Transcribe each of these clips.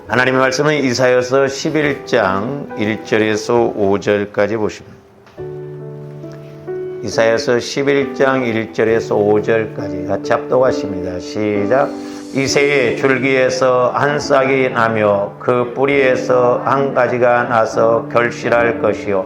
하나님의 말씀은 이사야서 11장 1절에서 5절까지 보십니다. 이사야서 11장 1절에서 5절까지 같이 합독하십니다. 시작. 이새의 줄기에서 한 싹이 나며 그 뿌리에서 한 가지가 나서 결실할 것이요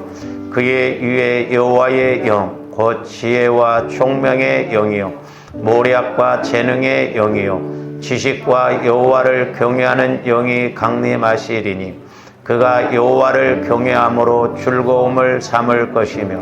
그의 위에 여호와의 영 곧 지혜와 총명의 영이요 모략과 재능의 영이요 지식과 여호와를 경외하는 영이 강림하시리니 그가 여호와를 경외함으로 즐거움을 삼을 것이며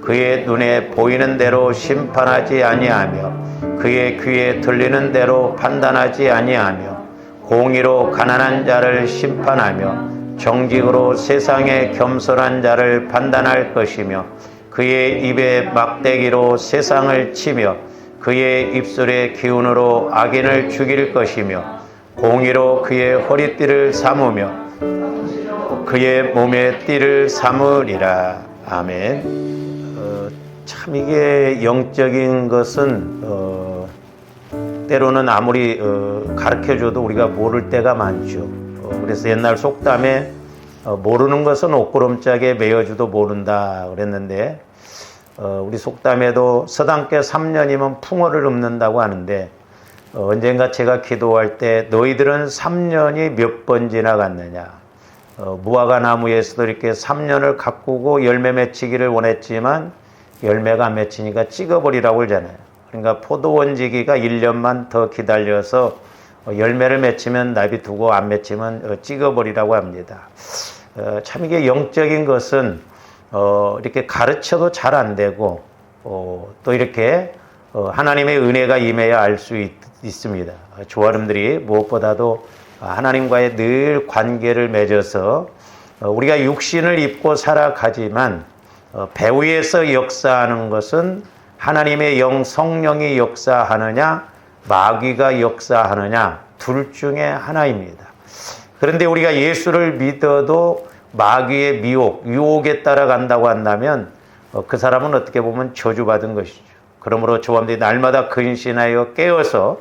그의 눈에 보이는 대로 심판하지 아니하며 그의 귀에 들리는 대로 판단하지 아니하며 공의로 가난한 자를 심판하며 정직으로 세상에 겸손한 자를 판단할 것이며 그의 입에 막대기로 세상을 치며 그의 입술의 기운으로 악인을 죽일 것이며 공의로 그의 허리띠를 삼으며 그의 몸에 띠를 삼으리라. 아멘. 참 이게 영적인 것은 때로는 아무리 가르쳐줘도 우리가 모를 때가 많죠. 그래서 옛날 속담에 모르는 것은 옷구름짝에 매여주도 모른다 그랬는데 우리 속담에도 서당께 3년이면 풍어를 읊는다고 하는데 언젠가 제가 기도할 때 너희들은 3년이 몇 번 지나갔느냐. 무화과 나무에서도 이렇게 3년을 가꾸고 열매 맺히기를 원했지만 열매가 안 맺히니까 찍어버리라고 그러잖아요. 그러니까 포도원지기가 1년만 더 기다려서 열매를 맺히면 놔두고 안 맺히면 찍어버리라고 합니다. 참 이게 영적인 것은 이렇게 가르쳐도 잘 안 되고 또 이렇게 하나님의 은혜가 임해야 알 수 있습니다. 조아름들이 무엇보다도 하나님과의 늘 관계를 맺어서 우리가 육신을 입고 살아가지만 배후에서 역사하는 것은 하나님의 영 성령이 역사하느냐 마귀가 역사하느냐 둘 중에 하나입니다. 그런데 우리가 예수를 믿어도 마귀의 미혹, 유혹에 따라간다고 한다면 그 사람은 어떻게 보면 저주받은 것이죠. 그러므로 조함들이 날마다 근신하여 깨어서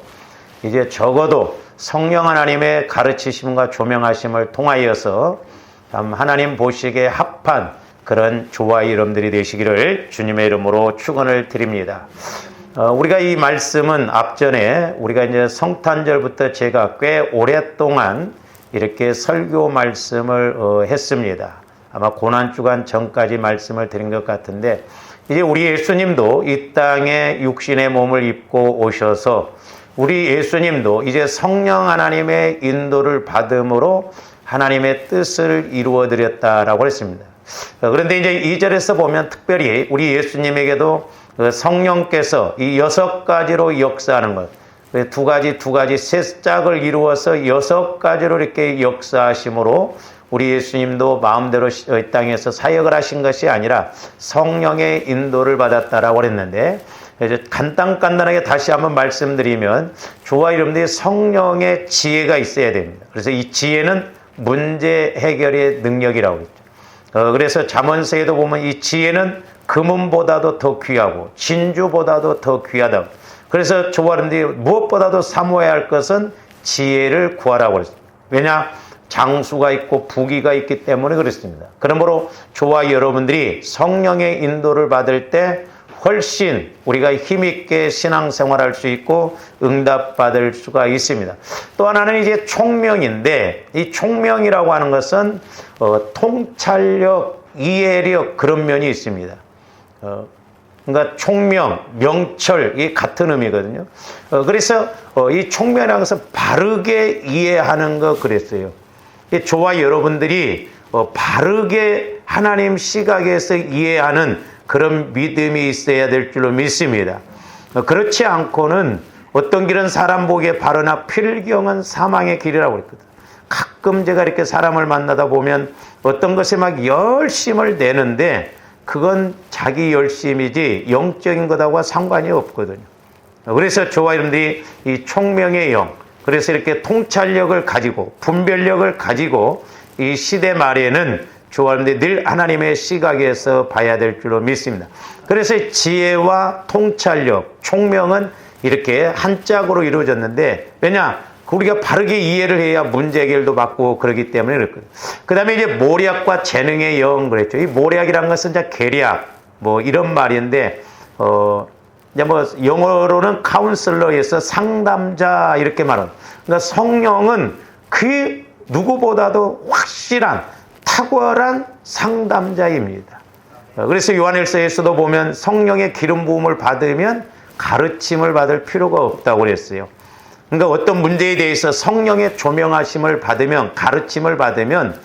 이제 적어도 성령 하나님의 가르치심과 조명하심을 통하여서 하나님 보시기에 합한 그런 조화 이름들이 되시기를 주님의 이름으로 축원을 드립니다. 우리가 이 말씀은 앞전에 우리가 이제 성탄절부터 제가 꽤 오랫동안 이렇게 설교 말씀을 했습니다. 아마 고난주간 전까지 말씀을 드린 것 같은데 이제 우리 예수님도 이 땅에 육신의 몸을 입고 오셔서 우리 예수님도 이제 성령 하나님의 인도를 받음으로 하나님의 뜻을 이루어 드렸다라고 했습니다. 그런데 이제 2절에서 보면 특별히 우리 예수님에게도 성령께서 이 6가지로 역사하는 것, 두 가지 세 짝을 이루어서 6가지로 이렇게 역사하심으로 우리 예수님도 마음대로 이 땅에서 사역을 하신 것이 아니라 성령의 인도를 받았다라고 했는데 간단하게 다시 한번 말씀드리면 조화 이름들이 성령의 지혜가 있어야 됩니다. 그래서 이 지혜는 문제 해결의 능력이라고 했죠. 그래서 잠언서에도 보면 이 지혜는 금은보다도 더 귀하고 진주보다도 더 귀하다. 그래서 조화 이름들이 무엇보다도 사모해야 할 것은 지혜를 구하라고 그랬습니다. 왜냐? 장수가 있고 부귀가 있기 때문에 그렇습니다. 그러므로 저와 여러분들이 성령의 인도를 받을 때 훨씬 우리가 힘있게 신앙생활할 수 있고 응답받을 수가 있습니다. 또 하나는 이제 총명인데 이 총명이라고 하는 것은 통찰력, 이해력 그런 면이 있습니다. 그러니까 총명, 명철 이 같은 의미거든요. 그래서 이 총명이라는 것은 바르게 이해하는 거 그랬어요. 저와 여러분들이 바르게 하나님 시각에서 이해하는 그런 믿음이 있어야 될 줄로 믿습니다. 그렇지 않고는 어떤 길은 사람 보기에 바르나 필경은 사망의 길이라고 그랬거든. 가끔 제가 이렇게 사람을 만나다 보면 어떤 것에 막 열심을 내는데 그건 자기 열심이지 영적인 것하고 상관이 없거든요. 그래서 저와 여러분들이 이 총명의 영, 그래서 이렇게 통찰력을 가지고 분별력을 가지고 이 시대 말에는 저와 여러분들이 늘 하나님의 시각에서 봐야 될 줄로 믿습니다. 그래서 지혜와 통찰력, 총명은 이렇게 한 짝으로 이루어졌는데 왜냐? 우리가 바르게 이해를 해야 문제 해결도 받고 그러기 때문에 그렇거든요. 그 다음에 이제 모략과 재능의 영 그랬죠. 이 모략이라는 것은 이제 계략, 뭐 이런 말인데, 이제 뭐 영어로는 카운슬러에서 상담자 이렇게 말하는. 그러니까 성령은 그 누구보다도 확실한 탁월한 상담자입니다. 그래서 요한일서에서도 보면 성령의 기름 부음을 받으면 가르침을 받을 필요가 없다고 그랬어요. 그러니까 어떤 문제에 대해서 성령의 조명하심을 받으면, 가르침을 받으면,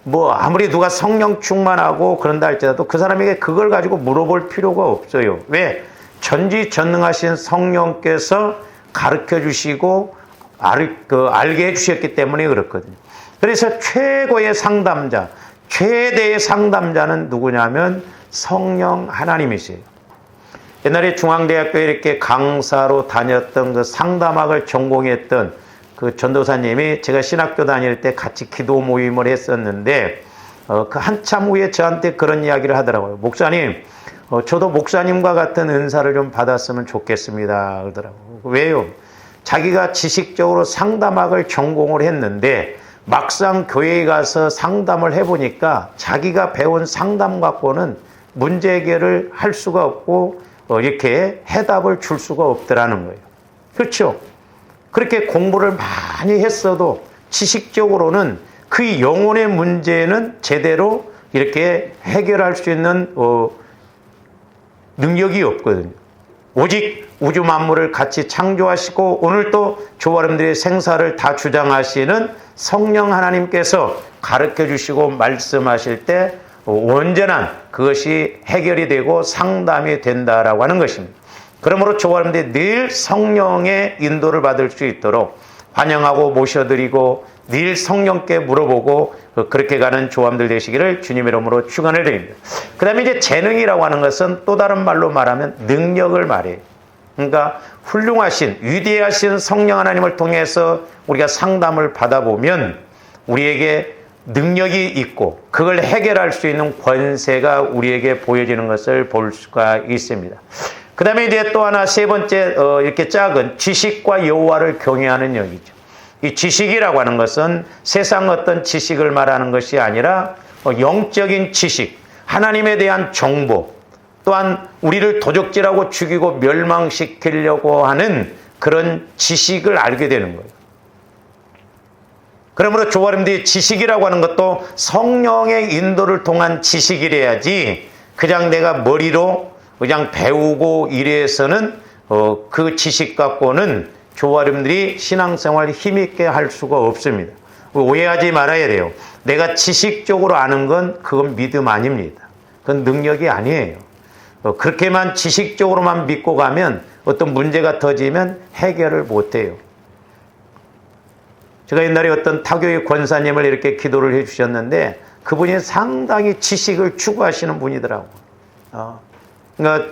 뭐 아무리 누가 성령 충만하고 그런다 할지라도 그 사람에게 그걸 가지고 물어볼 필요가 없어요. 왜? 전지전능하신 성령께서 가르쳐 주시고 알게 해주셨기 때문에 그렇거든요. 그래서 최고의 상담자, 최대의 상담자는 누구냐면 성령 하나님이세요. 옛날에 중앙대학교에 이렇게 강사로 다녔던 그 상담학을 전공했던 그 전도사님이 제가 신학교 다닐 때 같이 기도 모임을 했었는데, 그 한참 후에 저한테 그런 이야기를 하더라고요. 목사님, 저도 목사님과 같은 은사를 좀 받았으면 좋겠습니다. 그러더라고요. 왜요? 자기가 지식적으로 상담학을 전공을 했는데 막상 교회에 가서 상담을 해보니까 자기가 배운 상담 갖고는 문제 해결을 할 수가 없고 이렇게 해답을 줄 수가 없더라는 거예요. 그렇죠? 그렇게 공부를 많이 했어도 지식적으로는 그 영혼의 문제는 제대로 이렇게 해결할 수 있는 능력이 없거든요. 오직 우주 만물을 같이 창조하시고 오늘 또 조아름들의 생사를 다 주장하시는 성령 하나님께서 가르쳐 주시고 말씀하실 때 온전한 그것이 해결이 되고 상담이 된다라고 하는 것입니다. 그러므로 조아름들이 늘 성령의 인도를 받을 수 있도록 환영하고 모셔드리고 늘 성령께 물어보고 그렇게 가는 조함들 되시기를 주님의 이름으로 축원을 드립니다. 그 다음에 이제 재능이라고 하는 것은 또 다른 말로 말하면 능력을 말해요. 그러니까 훌륭하신 위대하신 성령 하나님을 통해서 우리가 상담을 받아보면 우리에게 능력이 있고 그걸 해결할 수 있는 권세가 우리에게 보여지는 것을 볼 수가 있습니다. 그 다음에 이제 또 하나 세 번째 이렇게 작은 지식과 여호와를 경외하는 영이죠. 이 지식이라고 하는 것은 세상 어떤 지식을 말하는 것이 아니라 영적인 지식, 하나님에 대한 정보, 또한 우리를 도적질하고 죽이고 멸망시키려고 하는 그런 지식을 알게 되는 거예요. 그러므로 조아름들이 지식이라고 하는 것도 성령의 인도를 통한 지식이래야지 그냥 내가 머리로 그냥 배우고 이래서는 그 지식 갖고는 조아름들이 신앙생활 힘있게 할 수가 없습니다. 오해하지 말아야 돼요. 내가 지식적으로 아는 건 그건 믿음 아닙니다. 그건 능력이 아니에요. 그렇게만 지식적으로만 믿고 가면 어떤 문제가 터지면 해결을 못해요. 제가 옛날에 어떤 타교의 권사님을 이렇게 기도를 해주셨는데 그분이 상당히 지식을 추구하시는 분이더라고요. 그러니까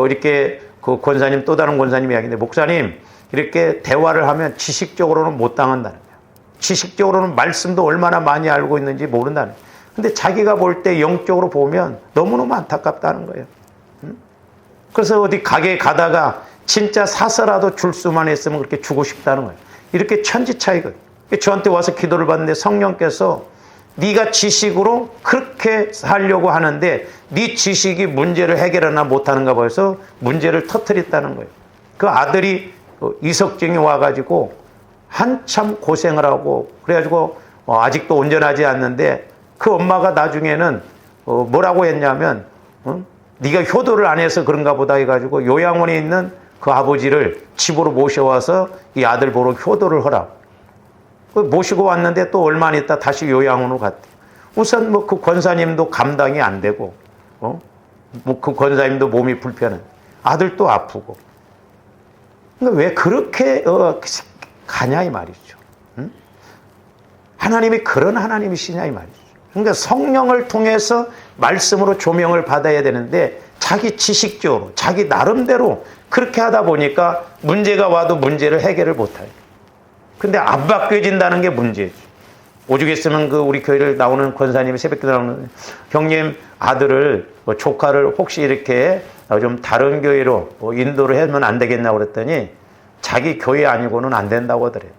이렇게 그 권사님 또 다른 권사님 이야기인데 목사님 이렇게 대화를 하면 지식적으로는 못 당한다는 거예요. 지식적으로는 말씀도 얼마나 많이 알고 있는지 모른다는 거예요. 근데 자기가 볼 때 영적으로 보면 너무너무 안타깝다는 거예요. 그래서 어디 가게에 가다가 진짜 사서라도 줄 수만 했으면 그렇게 주고 싶다는 거예요. 이렇게 천지 차이거든요. 저한테 와서 기도를 받는데 성령께서 네가 지식으로 그렇게 하려고 하는데 네 지식이 문제를 해결하나 못하는가 봐서 문제를 터뜨렸다는 거예요. 그 아들이 이석증이 와가지고 한참 고생을 하고 그래가지고 아직도 온전하지 않는데 그 엄마가 나중에는 뭐라고 했냐면 네가 효도를 안 해서 그런가 보다 해가지고 요양원에 있는 그 아버지를 집으로 모셔와서 이 아들 보러 효도를 하라. 모시고 왔는데 또 얼마 안 있다 다시 요양원으로 갔대요. 우선 뭐 그 권사님도 감당이 안 되고, 뭐 그 권사님도 몸이 불편해. 아들도 아프고. 그러니까 왜 그렇게 가냐 이 말이죠. 응? 하나님이 그런 하나님이시냐 이 말이죠. 그러니까 성령을 통해서 말씀으로 조명을 받아야 되는데 자기 지식적으로 자기 나름대로 그렇게 하다 보니까 문제가 와도 문제를 해결을 못해요. 근데 안 바뀌어진다는 게 문제죠. 오죽 했으면 그 우리 교회를 나오는 권사님이 새벽기도 나오는 형님 아들을 조카를 혹시 이렇게 좀 다른 교회로 인도를 하면 안 되겠냐고 그랬더니 자기 교회 아니고는 안 된다고 하더래요.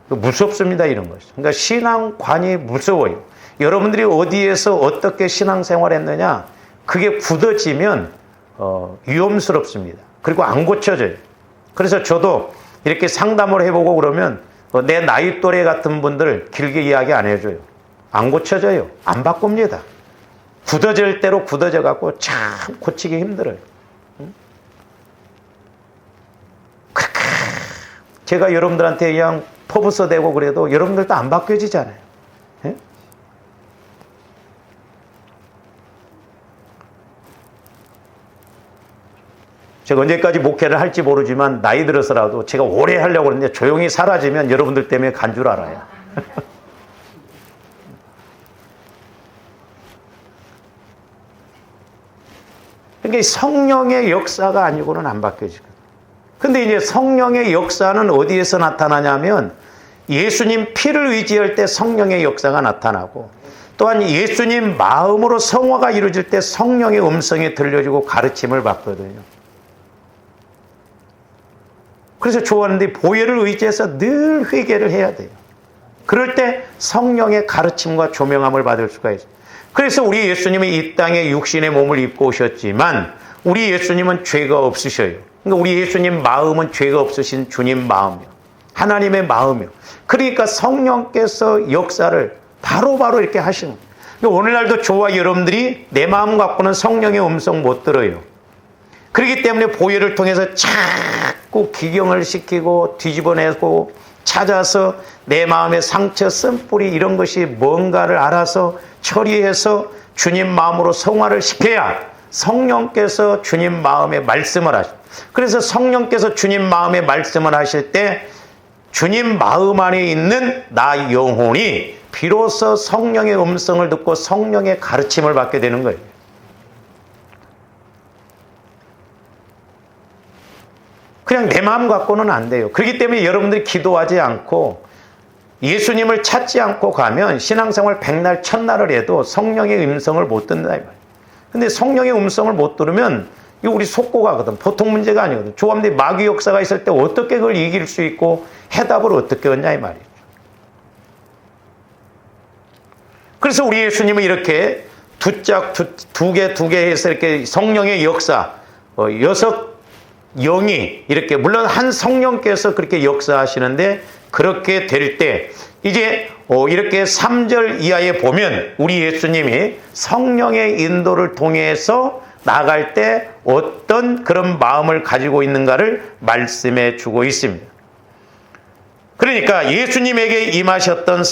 무섭습니다, 이런 것이. 그러니까 신앙관이 무서워요. 여러분들이 어디에서 어떻게 신앙생활 했느냐, 그게 굳어지면 위험스럽습니다. 그리고 안 고쳐져요. 그래서 저도 이렇게 상담을 해보고 그러면 내 나이 또래 같은 분들 길게 이야기 안 해줘요. 안 고쳐져요. 안 바꿉니다. 굳어질 대로 굳어져 갖고 참 고치기 힘들어요. 그렇게 제가 여러분들한테 그냥 퍼부서 대고 그래도 여러분들도 안 바뀌어지잖아요. 예? 제가 언제까지 목회를 할지 모르지만 나이 들어서라도 제가 오래 하려고 그러는데 조용히 사라지면 여러분들 때문에 간 줄 알아요. 그러니까 성령의 역사가 아니고는 안 바뀌어지거든요. 근데 이제 성령의 역사는 어디에서 나타나냐면 예수님 피를 의지할 때 성령의 역사가 나타나고, 또한 예수님 마음으로 성화가 이루어질 때 성령의 음성이 들려주고 가르침을 받거든요. 그래서 좋아하는데 보혈을 의지해서 늘 회개를 해야 돼요. 그럴 때 성령의 가르침과 조명함을 받을 수가 있어요. 그래서 우리 예수님이 이 땅에 육신의 몸을 입고 오셨지만 우리 예수님은 죄가 없으셔요. 그러니까 우리 예수님 마음은 죄가 없으신 주님 마음이요, 하나님의 마음이요. 그러니까 성령께서 역사를 바로바로 이렇게 하시는 거예요. 그러니까 오늘날도 저와 여러분들이 내 마음 갖고는 성령의 음성 못 들어요. 그렇기 때문에 보혈을 통해서 자꾸 기경을 시키고 뒤집어내고 찾아서 내 마음의 상처, 쓴뿌리 이런 것이 뭔가를 알아서 처리해서 주님 마음으로 성화를 시켜야 성령께서 주님 마음에 말씀을 하십니다. 그래서 성령께서 주님 마음에 말씀을 하실 때 주님 마음 안에 있는 나 영혼이 비로소 성령의 음성을 듣고 성령의 가르침을 받게 되는 거예요. 그냥 내 마음 갖고는 안 돼요. 그렇기 때문에 여러분들이 기도하지 않고 예수님을 찾지 않고 가면 신앙생활 백날 천날을 해도 성령의 음성을 못 듣는다 이 말이에요. 근데 성령의 음성을 못 들으면 이거 우리 속고 가거든. 보통 문제가 아니거든. 조합들이 마귀 역사가 있을 때 어떻게 그걸 이길 수 있고 해답을 어떻게 얻냐 이 말이에요. 그래서 우리 예수님은 이렇게 두 개 해서 이렇게 성령의 역사, 6 영이 이렇게, 물론 한 성령께서 그렇게 역사하시는데 그렇게 될 때 이제 이렇게 3절 이하에 보면 우리 예수님이 성령의 인도를 통해서 나갈 때 어떤 그런 마음을 가지고 있는가를 말씀해 주고 있습니다. 그러니까 예수님에게 임하셨던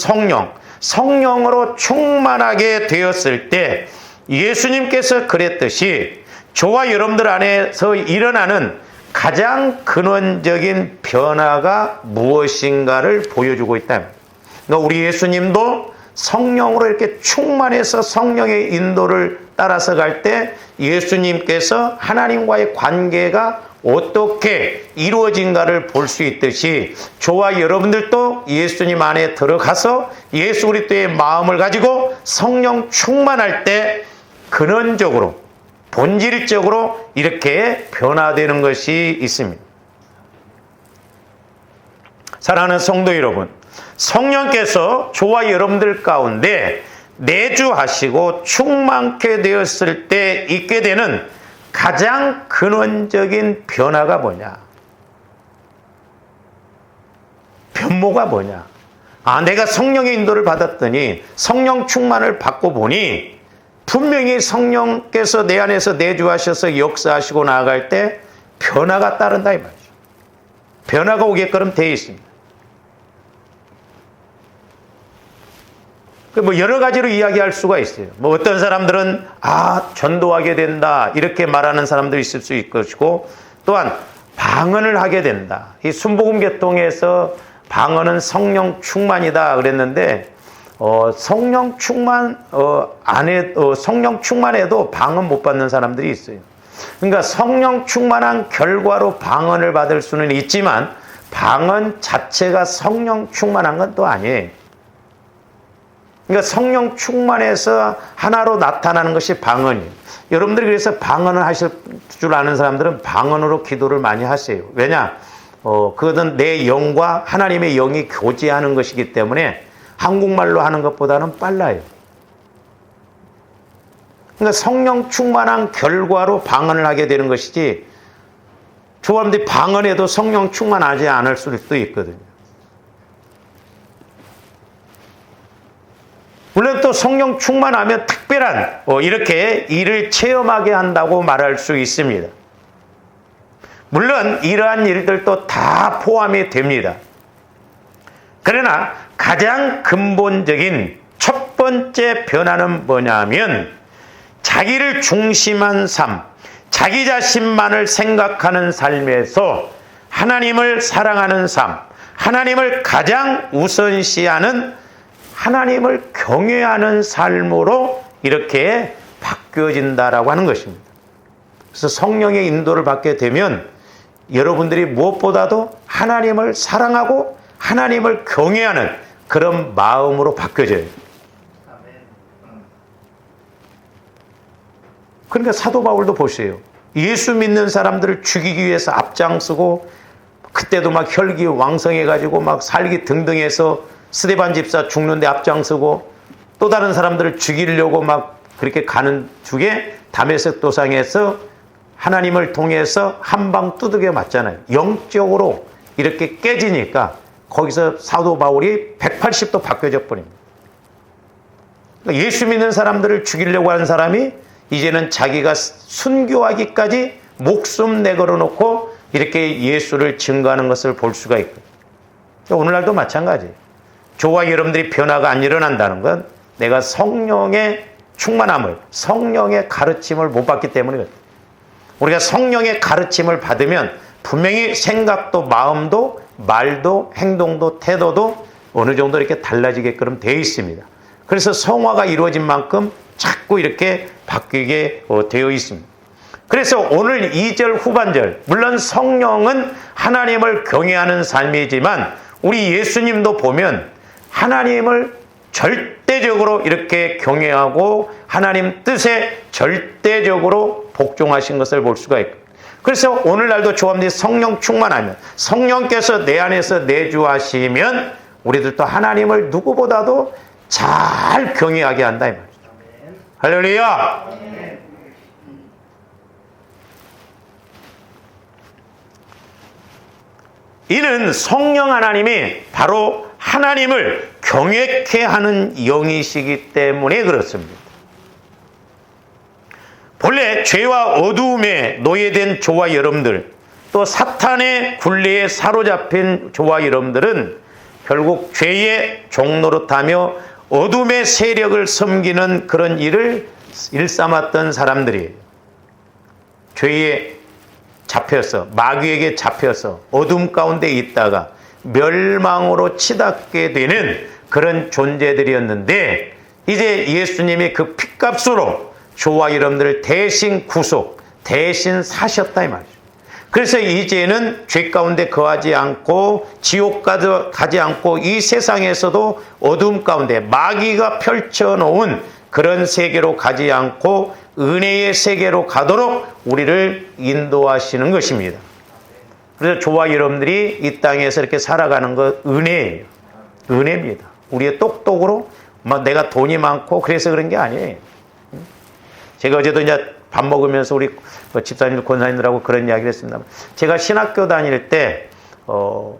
성령으로 충만하게 되었을 때 예수님께서 그랬듯이 저와 여러분들 안에서 일어나는 가장 근원적인 변화가 무엇인가를 보여주고 있다. 그러니까 우리 예수님도 성령으로 이렇게 충만해서 성령의 인도를 따라서 갈 때 예수님께서 하나님과의 관계가 어떻게 이루어진가를 볼 수 있듯이 저와 여러분들도 예수님 안에 들어가서 예수 그리스도의 마음을 가지고 성령 충만할 때 근원적으로 본질적으로 이렇게 변화되는 것이 있습니다. 사랑하는 성도 여러분, 성령께서 저와 여러분들 가운데 내주하시고 충만케 되었을 때 있게 되는 가장 근원적인 변화가 뭐냐? 변모가 뭐냐? 내가 성령의 인도를 받았더니 성령 충만을 받고 보니 분명히 성령께서 내 안에서 내주하셔서 역사하시고 나아갈 때 변화가 따른다 이 말이죠. 변화가 오게끔 되어 있습니다. 뭐 여러 가지로 이야기할 수가 있어요. 뭐 어떤 사람들은 전도하게 된다 이렇게 말하는 사람도 있을 수 있을 것이고, 또한 방언을 하게 된다. 이 순복음 계통에서 방언은 성령 충만이다 그랬는데 성령 충만 성령 충만해도 방언 못 받는 사람들이 있어요. 그러니까 성령 충만한 결과로 방언을 받을 수는 있지만 방언 자체가 성령 충만한 건 또 아니에요. 그러니까 성령 충만해서 하나로 나타나는 것이 방언이에요. 여러분들이 그래서 방언을 하실 줄 아는 사람들은 방언으로 기도를 많이 하세요. 왜냐? 그것은 내 영과 하나님의 영이 교제하는 것이기 때문에 한국말로 하는 것보다는 빨라요. 그러니까 성령 충만한 결과로 방언을 하게 되는 것이지, 조합들이 방언해도 성령 충만하지 않을 수도 있거든요. 물론 또 성령 충만하면 특별한 이렇게 일을 체험하게 한다고 말할 수 있습니다. 물론 이러한 일들도 다 포함이 됩니다. 그러나 가장 근본적인 첫 번째 변화는 뭐냐면, 자기를 중심한 삶, 자기 자신만을 생각하는 삶에서 하나님을 사랑하는 삶, 하나님을 가장 우선시하는, 하나님을 경외하는 삶으로 이렇게 바뀌어진다라고 하는 것입니다. 그래서 성령의 인도를 받게 되면 여러분들이 무엇보다도 하나님을 사랑하고 하나님을 경외하는 그런 마음으로 바뀌어져요. 그러니까 사도 바울도 보세요. 예수 믿는 사람들을 죽이기 위해서 앞장서고, 그때도 막 혈기 왕성해가지고 막 살기 등등해서 스데반 집사 죽는데 앞장서고, 또 다른 사람들을 죽이려고 막 그렇게 가는 중에 다메섹 도상에서 하나님을 통해서 한 방 두들겨 맞잖아요. 영적으로 이렇게 깨지니까 거기서 사도 바울이 180도 바뀌어져 버립니다. 그러니까 예수 믿는 사람들을 죽이려고 하는 사람이 이제는 자기가 순교하기까지 목숨 내걸어 놓고 이렇게 예수를 증거하는 것을 볼 수가 있고, 오늘날도 마찬가지예요. 저와 여러분들이 변화가 안 일어난다는 건 내가 성령의 충만함을, 성령의 가르침을 못 받기 때문이거든요. 우리가 성령의 가르침을 받으면 분명히 생각도 마음도 말도 행동도 태도도 어느 정도 이렇게 달라지게끔 되어 있습니다. 그래서 성화가 이루어진 만큼 자꾸 이렇게 바뀌게 되어 있습니다. 그래서 오늘 2절 후반절, 물론 성령은 하나님을 경외하는 삶이지만 우리 예수님도 보면 하나님을 절대적으로 이렇게 경외하고 하나님 뜻에 절대적으로 복종하신 것을 볼 수가 있고, 그래서 오늘날도 조합들이 성령 충만하면, 성령께서 내 안에서 내주하시면 우리들도 하나님을 누구보다도 잘 경외하게 한다 이 말이죠. 할렐루야. 이는 성령 하나님이 바로 하나님을 경외케 하는 영이시기 때문에 그렇습니다. 본래 죄와 어두움에 노예된 저와 여러분들, 또 사탄의 굴레에 사로잡힌 저와 여러분들은 결국 죄의 종노릇하며 어둠의 세력을 섬기는 그런 일을 일삼았던 사람들이에요. 죄에 잡혀서, 마귀에게 잡혀서 어둠 가운데 있다가 멸망으로 치닫게 되는 그런 존재들이었는데, 이제 예수님이 그 핏값으로 저와 여러분들을 대신 구속, 대신 사셨다 이 말이죠. 그래서 이제는 죄 가운데 거하지 않고 지옥 가지 않고 이 세상에서도 어둠 가운데 마귀가 펼쳐놓은 그런 세계로 가지 않고 은혜의 세계로 가도록 우리를 인도하시는 것입니다. 그래서 저와 여러분들이 이 땅에서 이렇게 살아가는 것 은혜예요. 은혜입니다. 우리의 똑똑으로 막 내가 돈이 많고 그래서 그런 게 아니에요. 제가 어제도 이제 밥 먹으면서 우리 집사님, 권사님들하고 그런 이야기를 했습니다. 제가 신학교 다닐 때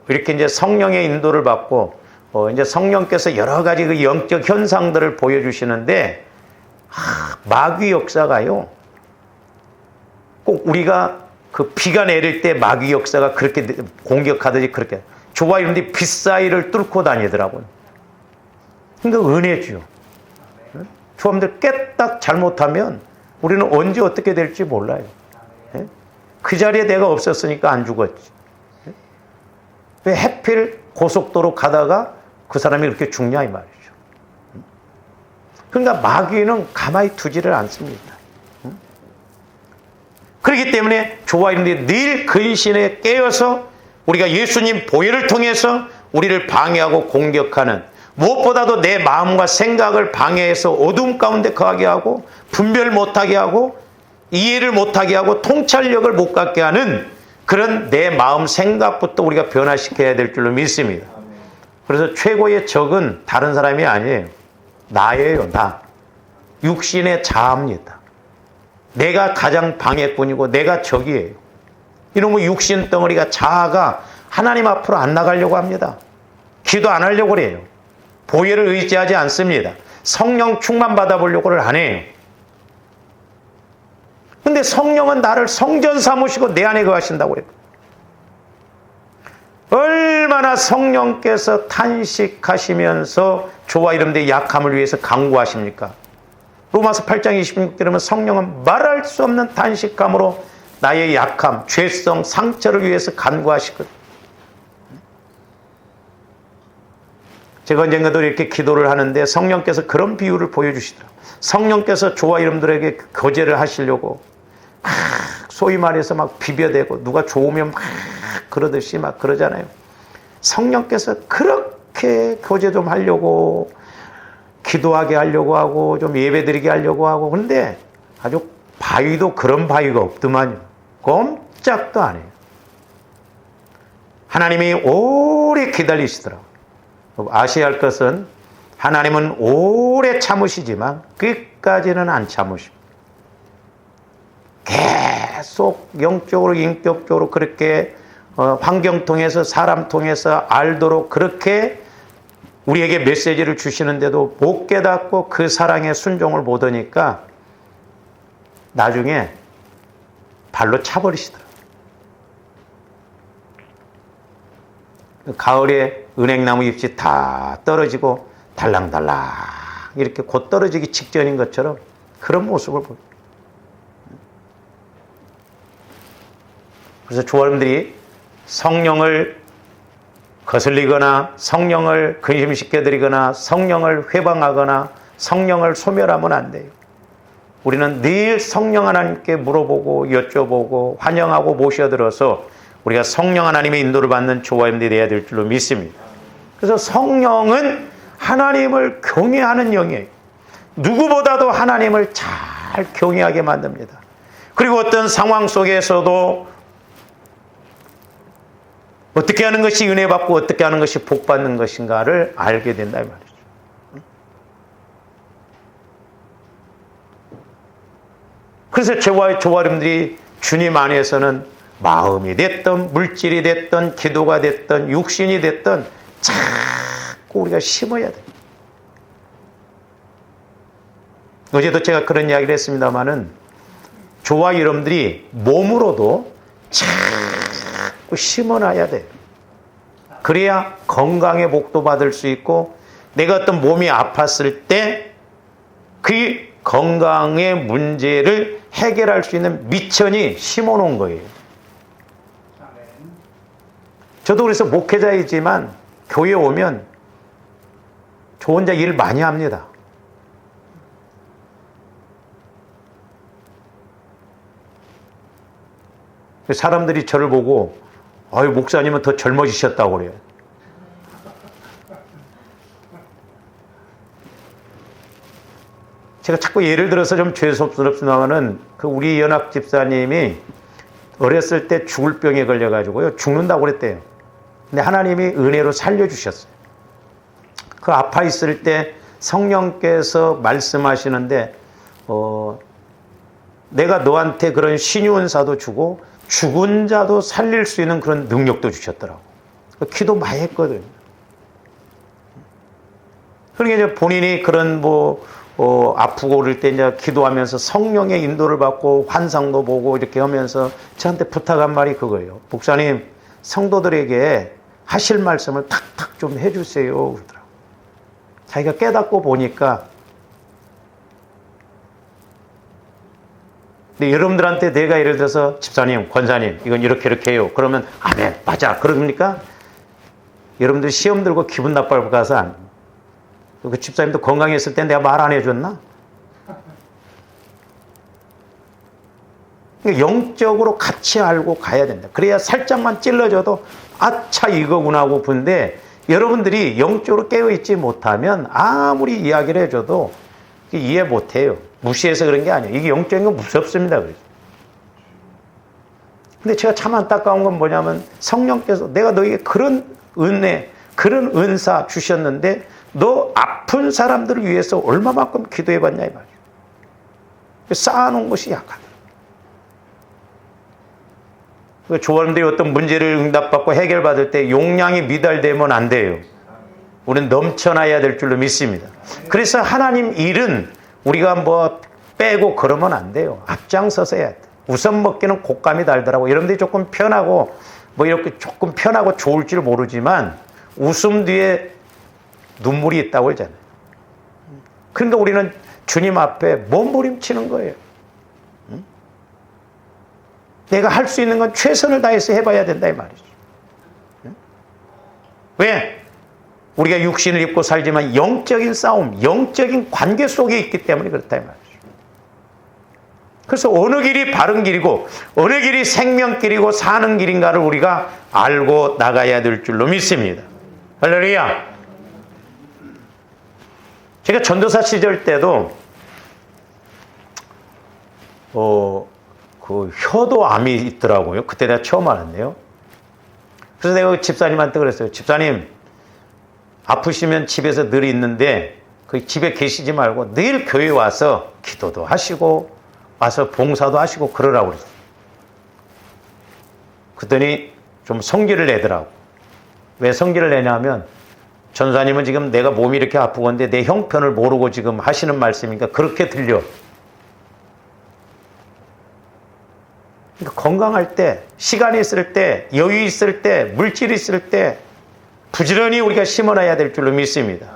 이렇게 이제 성령의 인도를 받고 이제 성령께서 여러 가지 그 영적 현상들을 보여주시는데, 마귀 역사가요, 꼭 우리가 그 비가 내릴 때 마귀 역사가 그렇게 공격하듯이 그렇게 저와 여러분들이 빛 사이를 뚫고 다니더라고요. 그러니까 은혜죠. 저분들 깨딱 잘못하면 우리는 언제 어떻게 될지 몰라요. 그 자리에 내가 없었으니까 안 죽었지. 왜 하필 고속도로 가다가 그 사람이 그렇게 죽냐 이 말이죠. 그러니까 마귀는 가만히 두지를 않습니다. 그렇기 때문에 저와 여러분들이 늘 근신에 깨어서 우리가 예수님 보혈을 통해서 우리를 방해하고 공격하는, 무엇보다도 내 마음과 생각을 방해해서 어둠 가운데 거하게 하고 분별 못하게 하고 이해를 못하게 하고 통찰력을 못 갖게 하는 그런 내 마음 생각부터 우리가 변화시켜야 될 줄로 믿습니다. 그래서 최고의 적은 다른 사람이 아니에요. 나예요, 나. 육신의 자아입니다. 내가 가장 방해꾼이고 내가 적이에요. 이놈의 육신 덩어리가, 자아가 하나님 앞으로 안 나가려고 합니다. 기도 안 하려고 그래요. 보혈을 의지하지 않습니다. 성령 충만 받아보려고를 안 해요. 근데 성령은 나를 성전 삼으시고 내 안에 거하신다고 그래요. 얼마나 성령께서 탄식하시면서 저와 여러분들의 약함을 위해서 간구하십니까? 로마서 8장 26절에 성령은 말할 수 없는 탄식감으로 나의 약함, 죄성, 상처를 위해서 간구하시거든요. 제가 언젠가도 이렇게 기도를 하는데 성령께서 그런 비유를 보여주시더라고요. 성령께서 저와 여러분들에게 교제를 하시려고 막 소위 말해서 막 비벼대고 누가 좋으면 막 그러듯이 막 그러잖아요. 성령께서 그렇게 교제 좀 하려고, 기도하게 하려고 하고 좀 예배드리게 하려고 하고, 그런데 아주 바위도 그런 바위가 없더만요. 꼼짝도 안 해요. 하나님이 오래 기다리시더라고요. 아셔야 할 것은 하나님은 오래 참으시지만 끝까지는 안 참으십니다. 계속 영적으로 인격적으로 그렇게 환경 통해서 사람 통해서 알도록 그렇게 우리에게 메시지를 주시는데도 못 깨닫고 그 사랑의 순종을 못 하니까 나중에 발로 차버리시더라고요. 가을에 은행나무 잎이 다 떨어지고 달랑달랑 이렇게 곧 떨어지기 직전인 것처럼 그런 모습을 보여요. 그래서 조원들이 성령을 거슬리거나 성령을 근심시켜드리거나 성령을 회방하거나 성령을 소멸하면 안 돼요. 우리는 늘 성령 하나님께 물어보고 여쭤보고 환영하고 모셔들어서 우리가 성령 하나님의 인도를 받는 조화임들이 되어야 될 줄로 믿습니다. 그래서 성령은 하나님을 경외하는 영이에요. 누구보다도 하나님을 잘 경외하게 만듭니다. 그리고 어떤 상황 속에서도 어떻게 하는 것이 은혜 받고 어떻게 하는 것이 복 받는 것인가를 알게 된다 이 말이죠. 그래서 저와 여러분들이 주님 안에서는 마음이 됐든 물질이 됐든 기도가 됐든 육신이 됐든 자꾸 우리가 심어야 돼요. 어제도 제가 그런 이야기를 했습니다마는 저와 여러분들이 몸으로도 자꾸 심어놔야 돼요. 그래야 건강의 복도 받을 수 있고 내가 어떤 몸이 아팠을 때 그 건강의 문제를 해결할 수 있는 미천이 심어놓은 거예요. 저도 그래서 목회자이지만 교회에 오면 저 혼자 일 많이 합니다. 사람들이 저를 보고 아유 목사님은 더 젊어지셨다고 그래요. 제가 자꾸 예를 들어서 좀 죄송스럽습니다만은 그 우리 연합 집사님이 어렸을 때 죽을 병에 걸려가지고요 죽는다고 그랬대요. 근데 하나님이 은혜로 살려주셨어요. 그 아파 있을 때 성령께서 말씀하시는데 내가 너한테 그런 신유은사도 주고 죽은 자도 살릴 수 있는 그런 능력도 주셨더라고. 기도 많이 했거든요. 그러니까 이제 본인이 그런 아프고 그럴 때 이제 기도하면서 성령의 인도를 받고 환상도 보고 이렇게 하면서 저한테 부탁한 말이 그거예요. 목사님, 성도들에게 하실 말씀을 탁탁 좀 해주세요. 그러더라고요. 자기가 깨닫고 보니까 근데 여러분들한테 내가 예를 들어서 집사님, 권사님 이건 이렇게 해요. 그러면 아멘, 맞아. 그러니까 여러분들 시험 들고 기분 나빠할 가서 안 그 집사님도 건강했을 때 내가 말 안 해줬나? 영적으로 같이 알고 가야 된다. 그래야 살짝만 찔러줘도 아차 이거구나 하고 본데 여러분들이 영적으로 깨어있지 못하면 아무리 이야기를 해줘도 이해 못해요. 무시해서 그런 게 아니에요. 이게 영적인 건 무섭습니다. 근데 제가 참 안타까운 건 뭐냐면 성령께서 내가 너에게 그런 은혜, 그런 은사 주셨는데 너 아픈 사람들을 위해서 얼마만큼 기도해봤냐 이 말이에요. 쌓아놓은 것이 약하다. 조원들이 어떤 문제를 응답받고 해결받을 때 용량이 미달되면 안 돼요. 우리는 넘쳐나야 될 줄로 믿습니다. 그래서 하나님 일은 우리가 뭐 빼고 그러면 안 돼요. 앞장서서 해야 돼. 우선 먹기는 곶감이 달더라고. 여러분들이 조금 편하고 뭐 이렇게 조금 편하고 좋을 줄 모르지만 웃음 뒤에 눈물이 있다고 하잖아요. 그러니까 우리는 주님 앞에 몸부림치는 거예요. 내가 할 수 있는 건 최선을 다해서 해봐야 된다 이 말이죠. 왜? 우리가 육신을 입고 살지만 영적인 싸움, 영적인 관계 속에 있기 때문에 그렇다 이 말이죠. 그래서 어느 길이 바른 길이고 어느 길이 생명길이고 사는 길인가를 우리가 알고 나가야 될 줄로 믿습니다. 할렐루야. 제가 전도사 시절 때도 그 효도암이 있더라고요. 그때 내가 처음 알았네요. 그래서 내가 집사님한테 그랬어요. 집사님, 아프시면 집에서 늘 있는데 그 집에 계시지 말고 늘 교회 와서 기도도 하시고 와서 봉사도 하시고 그러라고 그랬어요. 그랬더니 좀 성기를 내더라고. 왜 성기를 내냐면 전사님은 지금 내가 몸이 이렇게 아프건데 내 형편을 모르고 지금 하시는 말씀이니까 그렇게 들려. 그러니까 건강할 때, 시간이 있을 때, 여유 있을 때, 물질이 있을 때 부지런히 우리가 심어놔야 될 줄로 믿습니다.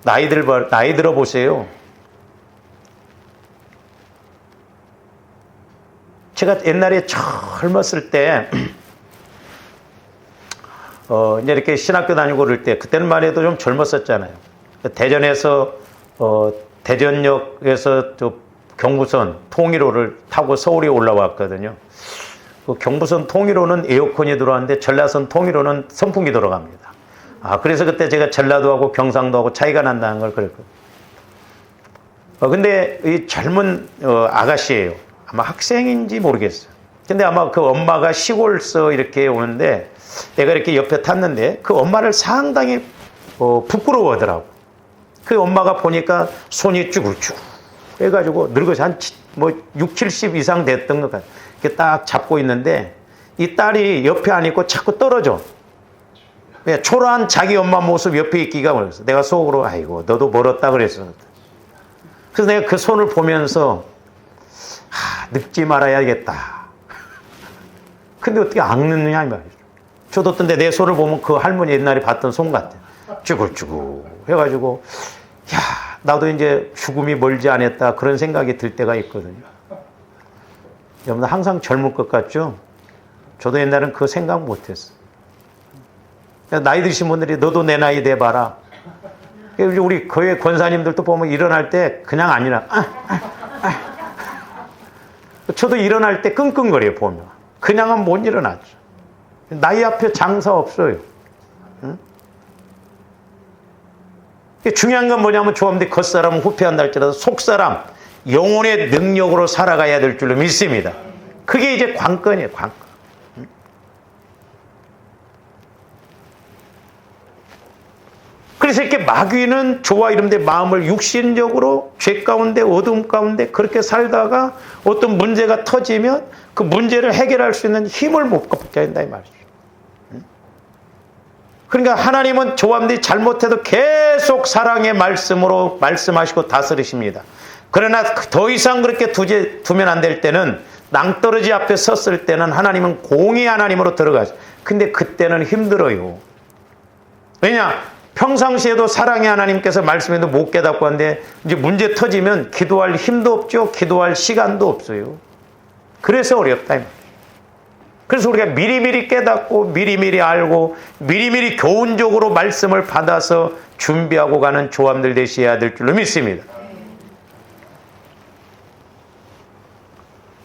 나이 들어 보세요. 제가 옛날에 젊었을 때 이제 이렇게 신학교 다니고 그럴 때 그때는 해도 좀 젊었었잖아요. 대전에서 대전역에서 저 경부선 통일호를 타고 서울에 올라왔거든요. 그 경부선 통일호는 에어컨이 들어왔는데 전라선 통일호는 선풍기 들어갑니다. 그래서 그때 제가 전라도하고 경상도하고 차이가 난다는 걸 그랬거든요. 근데 이 젊은 아가씨예요. 아마 학생인지 모르겠어요. 근데 아마 그 엄마가 시골서 이렇게 오는데 내가 이렇게 옆에 탔는데 그 엄마를 상당히 부끄러워하더라고. 그 엄마가 보니까 손이 쭈글쭈글 해가지고 늙어서 한 6, 70 이상 됐던 것 같아요. 이렇게 딱 잡고 있는데 이 딸이 옆에 안 있고 자꾸 떨어져. 초라한 자기 엄마 모습 옆에 있기가 어려서 내가 속으로 아이고 너도 멀었다 그랬어. 그래서 내가 그 손을 보면서 늙지 말아야겠다. 근데 어떻게 안 늙느냐 이 말이죠. 저도 어떤데 내 손을 보면 그 할머니 옛날에 봤던 손 같아. 쭈글쭈글 해가지고 야 나도 이제 죽음이 멀지 않았다 그런 생각이 들 때가 있거든요. 여러분들 항상 젊을 것 같죠? 저도 옛날엔 그 생각 못했어. 나이 드신 분들이 너도 내 나이 돼봐라. 우리 교회 권사님들도 보면 일어날 때 그냥 안 일어나. 저도 일어날 때 끙끙거려요 보면. 그냥은 못 일어나죠. 나이 앞에 장사 없어요. 응? 중요한 건 뭐냐면 조합대 겉사람은 후패한다 할지라도 속사람 영혼의 능력으로 살아가야 될 줄로 믿습니다. 그게 이제 관건이에요. 관건. 그래서 이렇게 마귀는 저와 이런데 마음을 육신적으로 죄 가운데 어둠 가운데 그렇게 살다가 어떤 문제가 터지면 그 문제를 해결할 수 있는 힘을 못 갖게 한다 이 말이죠. 그러니까 하나님은 저와들이 잘못해도 계속 사랑의 말씀으로 말씀하시고 다스리십니다. 그러나 더 이상 그렇게 두면 안 될 때는 낭떠러지 앞에 섰을 때는 하나님은 공의 하나님으로 들어가죠. 근데 그때는 힘들어요. 왜냐? 평상시에도 사랑의 하나님께서 말씀해도 못 깨닫고 하는데 이제 문제 터지면 기도할 힘도 없죠. 기도할 시간도 없어요. 그래서 어렵다. 그래서 우리가 미리미리 깨닫고 미리미리 알고 미리미리 교훈적으로 말씀을 받아서 준비하고 가는 조함들 되셔야 될 줄로 믿습니다.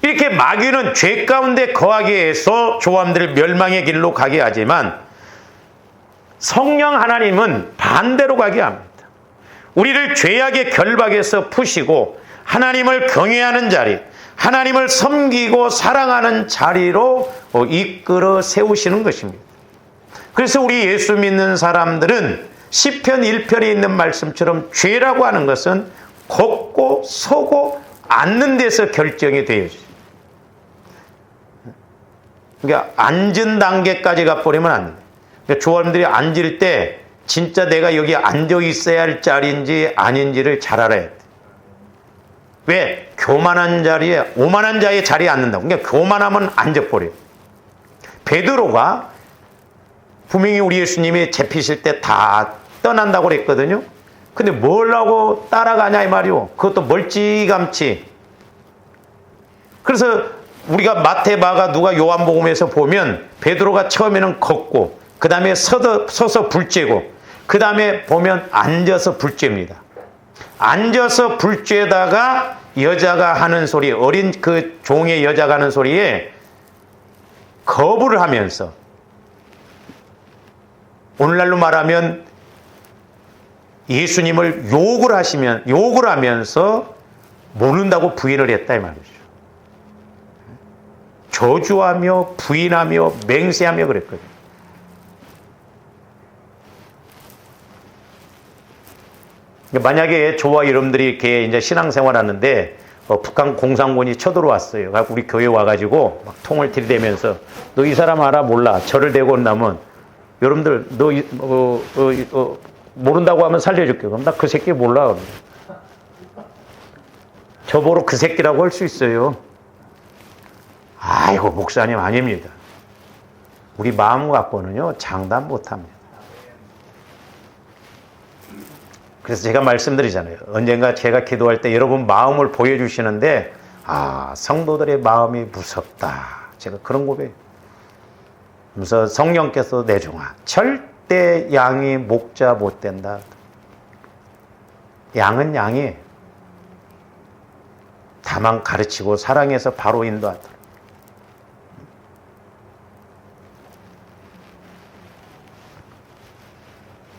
이렇게 마귀는 죄 가운데 거하게 해서 조함들을 멸망의 길로 가게 하지만 성령 하나님은 반대로 가게 합니다. 우리를 죄악의 결박에서 푸시고 하나님을 경외하는 자리, 하나님을 섬기고 사랑하는 자리로 이끌어 세우시는 것입니다. 그래서 우리 예수 믿는 사람들은 시편 1편에 있는 말씀처럼 죄라고 하는 것은 걷고 서고 앉는 데서 결정이 되어 있어요. 그러니까 앉은 단계까지 가버리면 안 돼요. 그러니까 조원들이 앉을 때 진짜 내가 여기 앉아 있어야 할 자리인지 아닌지를 잘 알아야 돼. 왜? 교만한 자리에, 오만한 자의 자리에 앉는다고. 그러니까 교만하면 앉아버려요. 베드로가 분명히 우리 예수님이 잡히실 때 다 떠난다고 그랬거든요. 근데 뭘 하고 따라가냐 이 말이요. 그것도 멀찌감치. 그래서 우리가 마태, 마가, 누가 요한복음에서 보면 베드로가 처음에는 걷고 그 다음에 서서 불 쬐고 그 다음에 보면 앉아서 불 쬐입니다. 앉아서 불 쬐다가 여자가 하는 소리, 어린 그 종의 여자가 하는 소리에 거부를 하면서, 오늘날로 말하면 예수님을 욕을 하면서 모른다고 부인을 했다 이 말이죠. 저주하며 부인하며 맹세하며 그랬거든요. 만약에 저와 여러분들이 이렇게 이제 신앙생활 하는데 북한 공산군이 쳐들어왔어요. 우리 교회 와가지고 막 통을 들이대면서 너 이 사람 알아? 몰라. 절을 대고 온다면 여러분들 너 모른다고 하면 살려줄게. 그럼 나 그 새끼 몰라. 그럼. 저보러 그 새끼라고 할 수 있어요. 아이고 목사님 아닙니다. 우리 마음 갖고는요 장담 못합니다. 그래서 제가 말씀드리잖아요. 언젠가 제가 기도할 때 여러분 마음을 보여주시는데 성도들의 마음이 무섭다. 제가 그런 고백. 그래서 성령께서 내종아 절대 양이 목자 못 된다. 양은 양이 다만 가르치고 사랑해서 바로 인도하더라.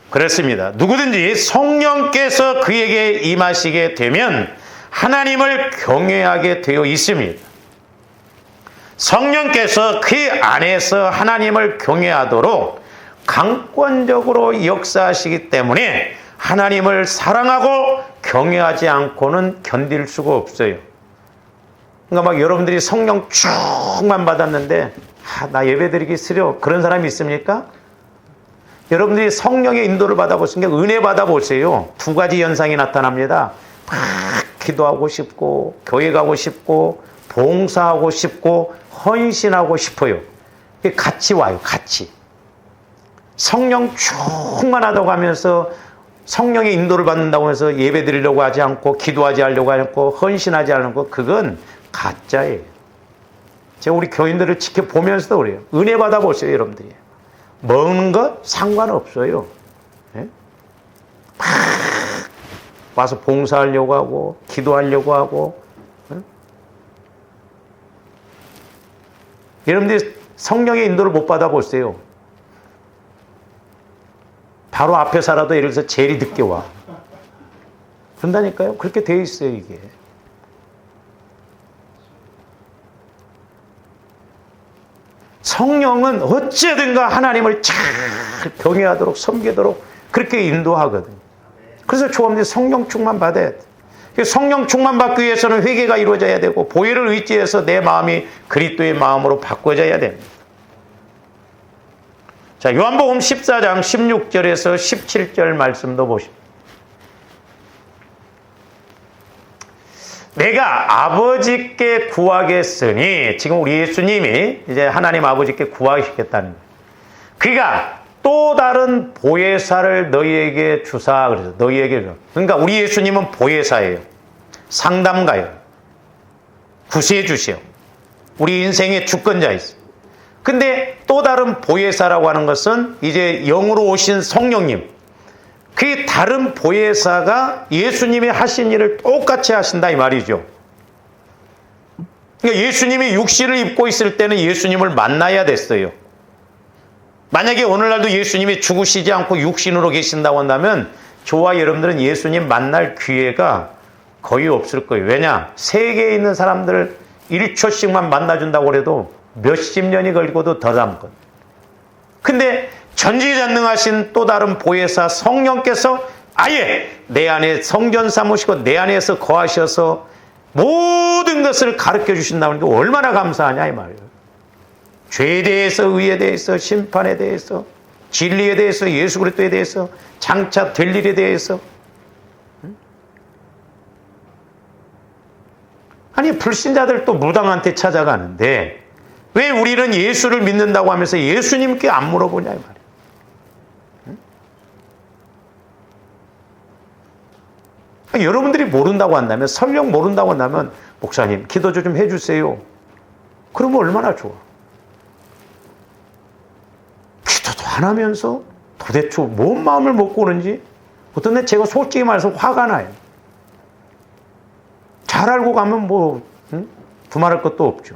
그렇습니다. 누구든지 성령께서 그에게 임하시게 되면 하나님을 경외하게 되어 있습니다. 성령께서 그 안에서 하나님을 경외하도록 강권적으로 역사하시기 때문에 하나님을 사랑하고 경외하지 않고는 견딜 수가 없어요. 그러니까 막 여러분들이 성령 쭉만 받았는데 나 예배드리기 싫어. 그런 사람이 있습니까? 여러분들이 성령의 인도를 받아보시는 게 은혜 받아보세요. 두 가지 현상이 나타납니다. 막 기도하고 싶고 교회 가고 싶고 봉사하고 싶고 헌신하고 싶어요. 같이 와요. 같이. 성령 충만하다고 하면서 성령의 인도를 받는다고 해서 예배 드리려고 하지 않고 기도하지 않으려고 하지 않고 헌신하지 않고 그건 가짜예요. 제가 우리 교인들을 지켜보면서도 그래요. 은혜 받아보세요. 여러분들이. 먹는 것 상관없어요. 예? 막 와서 봉사하려고 하고 기도하려고 하고. 예? 여러분들이 성령의 인도를 못 받아보세요. 바로 앞에 살아도 예를 들어서 제일 늦게 와. 그런다니까요. 그렇게 돼 있어요 이게. 성령은 어찌든가 하나님을 잘 경외하도록 섬기도록 그렇게 인도하거든요. 그래서 조합원들이 성령 충만 받아야 돼. 성령 충만 받기 위해서는 회개가 이루어져야 되고 보혈을 의지해서 내 마음이 그리스도의 마음으로 바꿔져야 됩니다. 자, 요한복음 14장 16절에서 17절 말씀도 보십시오. 내가 아버지께 구하겠으니, 지금 우리 예수님이 이제 하나님 아버지께 구하시겠다는 거예요. 그가 또 다른 보혜사를 너희에게 주사, 그래서 너희에게 줘. 그러니까 우리 예수님은 보혜사예요. 상담가예요. 구세주시요. 우리 인생의 주권자이세요. 근데 또 다른 보혜사라고 하는 것은 이제 영으로 오신 성령님. 그 다른 보혜사가 예수님이 하신 일을 똑같이 하신다 이 말이죠. 그러니까 예수님이 육신을 입고 있을 때는 예수님을 만나야 됐어요. 만약에 오늘날도 예수님이 죽으시지 않고 육신으로 계신다고 한다면 저와 여러분들은 예수님 만날 기회가 거의 없을 거예요. 왜냐? 세계에 있는 사람들 1초씩만 만나준다고 해도 몇십 년이 걸리고도 더 남거든. 근데 전지전능하신 또 다른 보혜사 성령께서 아예 내 안에 성전 삼으시고 내 안에서 거하셔서 모든 것을 가르쳐 주신다는 게 얼마나 감사하냐 이 말이에요. 죄에 대해서, 의에 대해서, 심판에 대해서, 진리에 대해서, 예수 그리스도에 대해서, 장차 될 일에 대해서. 아니 불신자들 또 무당한테 찾아가는데 왜 우리는 예수를 믿는다고 하면서 예수님께 안 물어보냐 이 말이에요. 여러분들이 모른다고 한다면, 설령 모른다고 한다면 목사님 기도 좀 해주세요. 그러면 얼마나 좋아. 기도도 안 하면서 도대체 뭔 마음을 먹고 오는지 어떤 때 제가 솔직히 말해서 화가 나요. 잘 알고 가면 뭐 두말할 것도 없죠.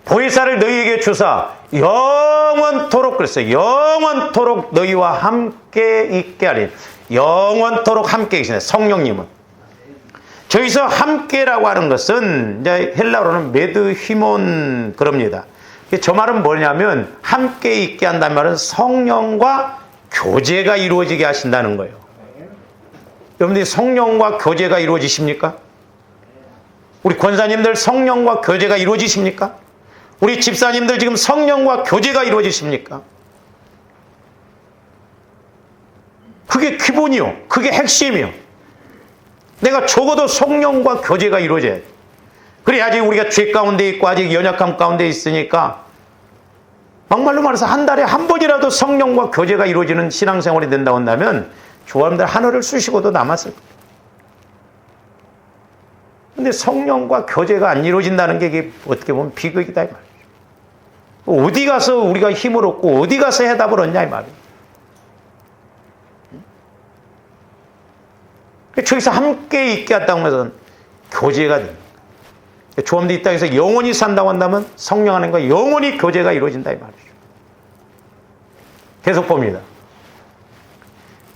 보혜사를 너희에게 주사 영원토록 그랬어요. 영원토록 너희와 함께 있게 하리. 영원토록 함께 계시네. 성령님은. 저기서 함께라고 하는 것은 이제 헬라어로는 메드히몬 그럽니다. 저 말은 뭐냐면 함께 있게 한다는 말은 성령과 교제가 이루어지게 하신다는 거예요. 여러분들이 성령과 교제가 이루어지십니까? 우리 권사님들 성령과 교제가 이루어지십니까? 우리 집사님들 지금 성령과 교제가 이루어지십니까? 그게 기본이요. 그게 핵심이요. 내가 적어도 성령과 교제가 이루어져야 돼. 그래야지 우리가 죄 가운데 있고 아직 연약함 가운데 있으니까 막말로 말해서 한 달에 한 번이라도 성령과 교제가 이루어지는 신앙생활이 된다고 한다면 조합들 하늘을 쑤시고도 남았을 거예요. 근데 성령과 교제가 안 이루어진다는 게 이게 어떻게 보면 비극이다 이 말이에요. 어디 가서 우리가 힘을 얻고 어디 가서 해답을 얻냐 이 말이에요. 저기서 함께 있게 했다고 해서 교제가 됩니다. 조합들 이 땅에서 영원히 산다고 한다면 성령 안과 영원히 교제가 이루어진다 이 말이죠. 계속 봅니다.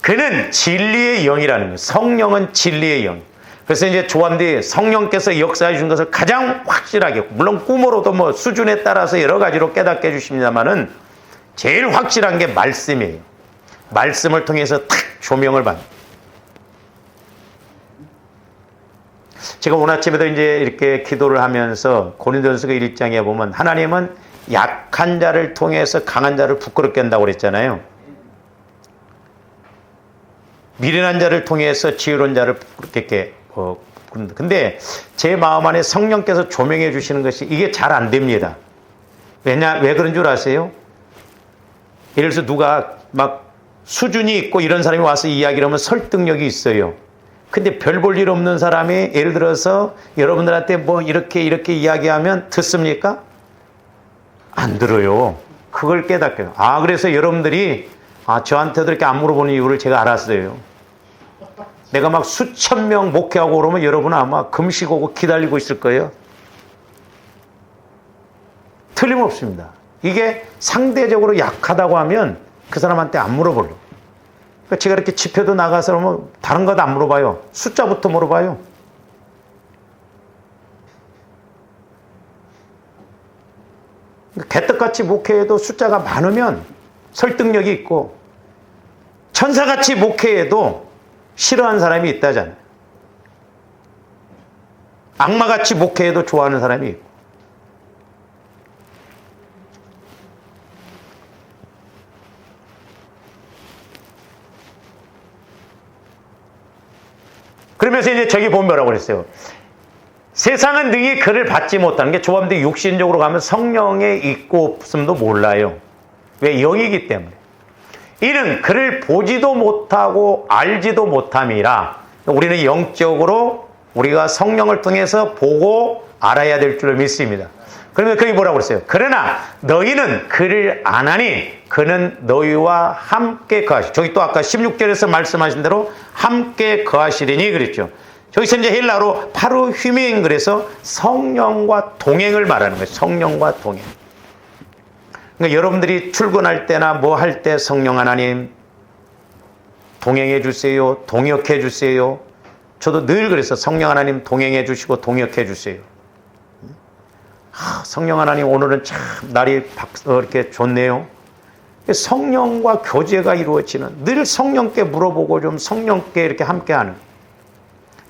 그는 진리의 영이라는 거예요. 성령은 진리의 영. 그래서 이제 조합들이 성령께서 역사해 준 것을 가장 확실하게, 물론 꿈으로도 뭐 수준에 따라서 여러 가지로 깨닫게 해주십니다만은 제일 확실한 게 말씀이에요. 말씀을 통해서 탁 조명을 받는. 제가 오늘 아침에도 이제 이렇게 기도를 하면서 고린도전서 1장에 보면 하나님은 약한 자를 통해서 강한 자를 부끄럽게 한다고 그랬잖아요. 미련한 자를 통해서 지혜로운 자를 부끄럽게 근데 제 마음 안에 성령께서 조명해 주시는 것이 이게 잘 안 됩니다. 왜 그런 줄 아세요? 예를 들어서 누가 막 수준이 있고 이런 사람이 와서 이야기를 하면 설득력이 있어요. 근데 별 볼 일 없는 사람이 예를 들어서 여러분들한테 뭐 이렇게 이야기하면 듣습니까? 안 들어요. 그걸 깨닫게요. 그래서 여러분들이 저한테도 이렇게 안 물어보는 이유를 제가 알았어요. 내가 막 수천 명 목회하고 그러면 여러분은 아마 금식 오고 기다리고 있을 거예요. 틀림없습니다. 이게 상대적으로 약하다고 하면 그 사람한테 안 물어보려고. 그러니까 제가 이렇게 집회도 나가서 그러면 다른 것 안 물어봐요. 숫자부터 물어봐요. 개떡같이 목회해도 숫자가 많으면 설득력이 있고 천사같이 목회해도 싫어하는 사람이 있다잖아요. 악마같이 목회해도 좋아하는 사람이 있고. 그러면서 이제 저기 보면 뭐라고 그랬어요? 세상은 능히 그를 받지 못하는 게 조합들이 육신적으로 가면 성령의 있고 없음도 몰라요. 왜? 영이기 때문에. 이는 그를 보지도 못하고 알지도 못함이라. 우리는 영적으로 우리가 성령을 통해서 보고 알아야 될 줄을 믿습니다. 그러면 그게 뭐라고 그랬어요? 그러나 너희는 그를 아나니 그는 너희와 함께 거하시. 저기 또 아까 16절에서 말씀하신 대로 함께 거하시리니 그랬죠. 저기서 이제 헬라로 파루휘밍 그래서 성령과 동행을 말하는 거예요. 성령과 동행. 그러니까 여러분들이 출근할 때나 뭐 할 때 성령 하나님 동행해 주세요. 동역해 주세요. 저도 늘 그래서 성령 하나님 동행해 주시고 동역해 주세요. 성령 하나님 오늘은 참 날이 이렇게 좋네요. 성령과 교제가 이루어지는, 늘 성령께 물어보고 좀 성령께 이렇게 함께하는,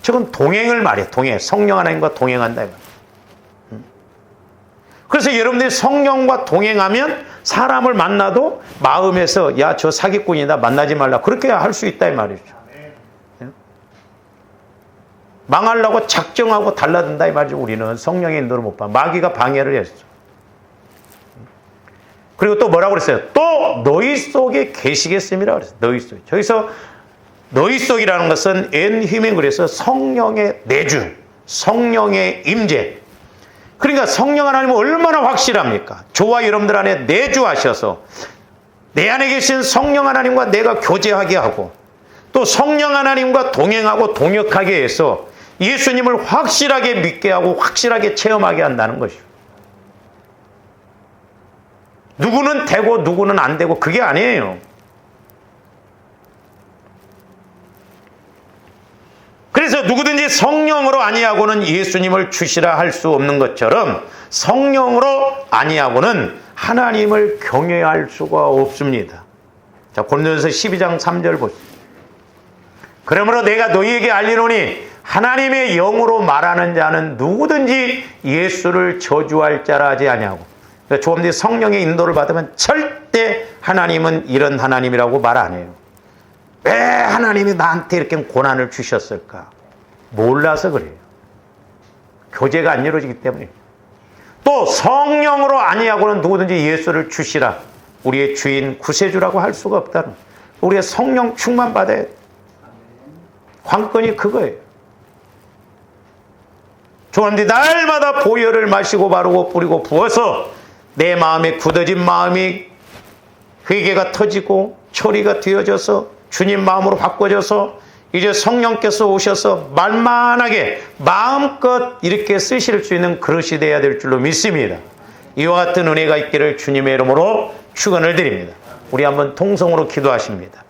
저건 동행을 말해. 동행. 성령 하나님과 동행한다. 그래서 여러분들이 성령과 동행하면 사람을 만나도 마음에서 야, 저 사기꾼이다, 만나지 말라, 그렇게 할 수 있다 이 말이죠. 망하려고 작정하고 달라든다 이 말이죠. 우리는 성령의 인도를 못 봐. 마귀가 방해를 했어. 그리고 또 뭐라고 그랬어요? 또 너희 속에 계시겠음이라고 그랬어요. 너희 속에. 저기서 너희 속이라는 것은 엔히맹글에서 성령의 내주, 성령의 임재. 그러니까 성령 하나님은 얼마나 확실합니까? 저와 여러분들 안에 내주하셔서 내 안에 계신 성령 하나님과 내가 교제하게 하고, 또 성령 하나님과 동행하고 동역하게 해서 예수님을 확실하게 믿게 하고 확실하게 체험하게 한다는 것이죠. 누구는 되고 누구는 안 되고 그게 아니에요. 그래서 누구든지 성령으로 아니하고는 예수님을 주시라 할 수 없는 것처럼 성령으로 아니하고는 하나님을 경외할 수가 없습니다. 자, 고린도전서 12장 3절 보시죠. 그러므로 내가 너희에게 알리노니 하나님의 영으로 말하는 자는 누구든지 예수를 저주할 자라 하지 아니하고, 조금 뒤에 성령의 인도를 받으면 절대 하나님은 이런 하나님이라고 말 안 해요. 왜 하나님이 나한테 이렇게 고난을 주셨을까? 몰라서 그래요. 교제가 안 이루어지기 때문에. 또 성령으로 아니하고는 누구든지 예수를 주시라, 우리의 주인 구세주라고 할 수가 없다는, 우리의 성령 충만 받아야 돼. 관건이 그거예요. 조금디 날마다 보혈을 마시고 바르고 뿌리고 부어서 내 마음에 굳어진 마음이 회개가 터지고 처리가 되어져서 주님 마음으로 바꿔져서 이제 성령께서 오셔서 만만하게 마음껏 이렇게 쓰실 수 있는 그릇이 되어야 될 줄로 믿습니다. 이와 같은 은혜가 있기를 주님의 이름으로 축원을 드립니다. 우리 한번 통성으로 기도하십니다.